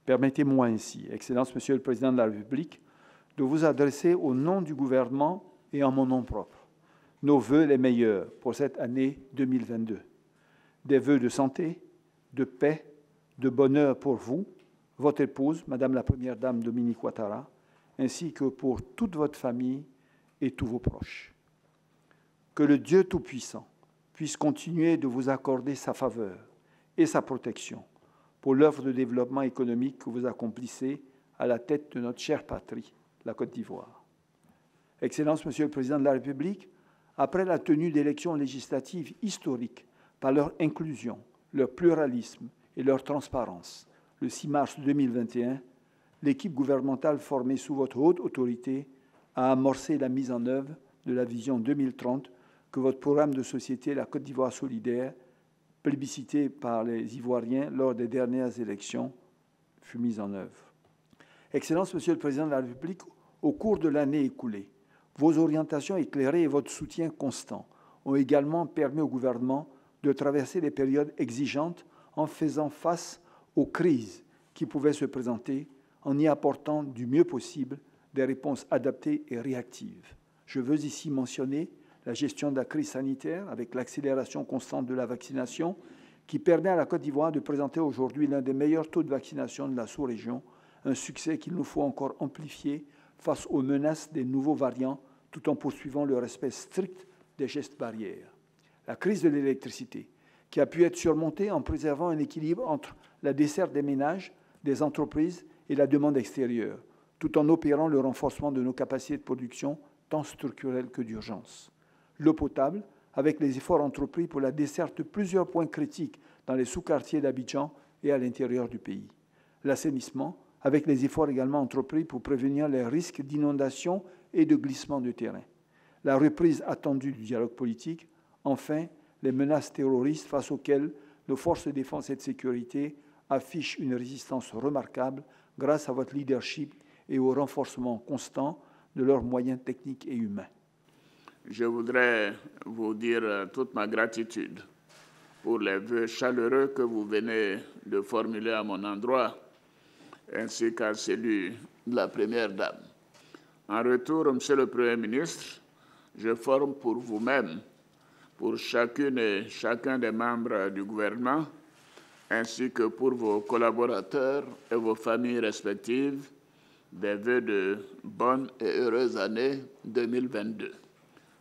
Permettez-moi ainsi, Excellence Monsieur le Président de la République, de vous adresser au nom du gouvernement et en mon nom propre nos vœux les meilleurs pour cette année 2022. Des vœux de santé, de paix, de bonheur pour vous, votre épouse, Madame la Première Dame Dominique Ouattara, ainsi que pour toute votre famille et tous vos proches. Que le Dieu Tout-Puissant puisse continuer de vous accorder sa faveur et sa protection pour l'œuvre de développement économique que vous accomplissez à la tête de notre chère patrie, la Côte d'Ivoire. Excellence, Monsieur le Président de la République, après la tenue d'élections législatives historiques par leur inclusion, leur pluralisme et leur transparence, le 6 mars 2021, l'équipe gouvernementale formée sous votre haute autorité a amorcé la mise en œuvre de la vision 2030 que votre programme de société, la Côte d'Ivoire solidaire, plébiscité par les Ivoiriens lors des dernières élections, fut mise en œuvre. Excellence, Monsieur le Président de la République, au cours de l'année écoulée, vos orientations éclairées et votre soutien constant ont également permis au gouvernement de traverser les périodes exigeantes en faisant face aux crises qui pouvaient se présenter, en y apportant du mieux possible des réponses adaptées et réactives. Je veux ici mentionner la gestion de la crise sanitaire avec l'accélération constante de la vaccination qui permet à la Côte d'Ivoire de présenter aujourd'hui l'un des meilleurs taux de vaccination de la sous-région, un succès qu'il nous faut encore amplifier face aux menaces des nouveaux variants tout en poursuivant le respect strict des gestes barrières. La crise de l'électricité, qui a pu être surmontée en préservant un équilibre entre la desserte des ménages, des entreprises et la demande extérieure, tout en opérant le renforcement de nos capacités de production, tant structurelles que d'urgence. L'eau potable, avec les efforts entrepris pour la desserte de plusieurs points critiques dans les sous-quartiers d'Abidjan et à l'intérieur du pays. L'assainissement, avec les efforts également entrepris pour prévenir les risques d'inondation et de glissement de terrain. La reprise attendue du dialogue politique. Enfin, les menaces terroristes face auxquelles nos forces de défense et de sécurité affichent une résistance remarquable grâce à votre leadership et au renforcement constant de leurs moyens techniques et humains. Je voudrais vous dire toute ma gratitude pour les vœux chaleureux que vous venez de formuler à mon endroit, ainsi qu'à celui de la Première Dame. En retour, Monsieur le Premier ministre, je forme pour vous-même, pour chacune et chacun des membres du gouvernement, ainsi que pour vos collaborateurs et vos familles respectives, des vœux de bonne et heureuse année 2022.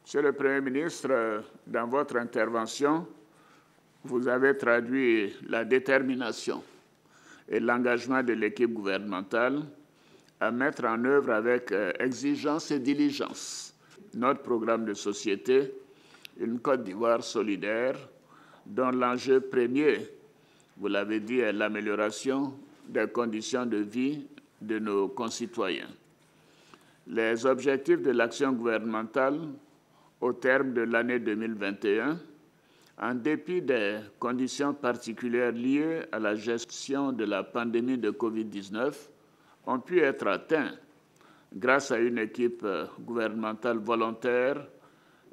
Monsieur le Premier ministre, dans votre intervention, vous avez traduit la détermination et l'engagement de l'équipe gouvernementale à mettre en œuvre avec exigence et diligence notre programme de société, une Côte d'Ivoire solidaire, dont l'enjeu premier, vous l'avez dit, est l'amélioration des conditions de vie de nos concitoyens. Les objectifs de l'action gouvernementale au terme de l'année 2021, en dépit des conditions particulières liées à la gestion de la pandémie de Covid-19, ont pu être atteints grâce à une équipe gouvernementale volontaire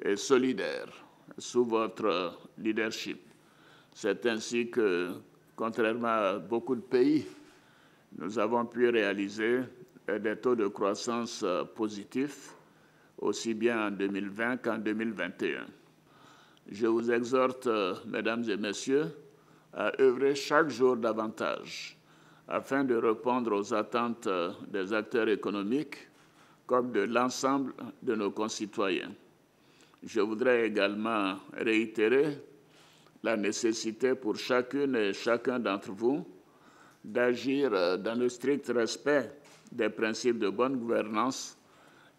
et solidaire sous votre leadership. C'est ainsi que, contrairement à beaucoup de pays, nous avons pu réaliser des taux de croissance positifs, aussi bien en 2020 qu'en 2021. Je vous exhorte, mesdames et messieurs, à œuvrer chaque jour davantage afin de répondre aux attentes des acteurs économiques comme de l'ensemble de nos concitoyens. Je voudrais également réitérer la nécessité pour chacune et chacun d'entre vous d'agir dans le strict respect des principes de bonne gouvernance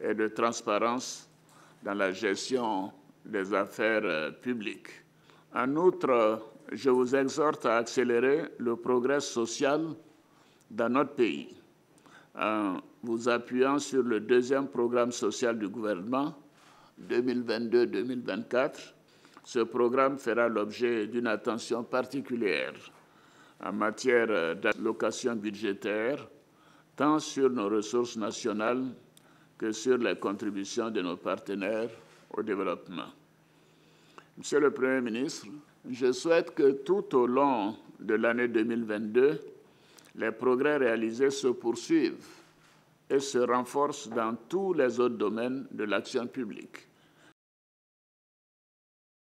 et de transparence dans la gestion des affaires publiques. En outre, je vous exhorte à accélérer le progrès social dans notre pays en vous appuyant sur le deuxième programme social du gouvernement 2022-2024. Ce programme fera l'objet d'une attention particulière en matière d'allocation budgétaire, tant sur nos ressources nationales que sur les contributions de nos partenaires au développement. Monsieur le Premier ministre, je souhaite que tout au long de l'année 2022, les progrès réalisés se poursuivent et se renforcent dans tous les autres domaines de l'action publique.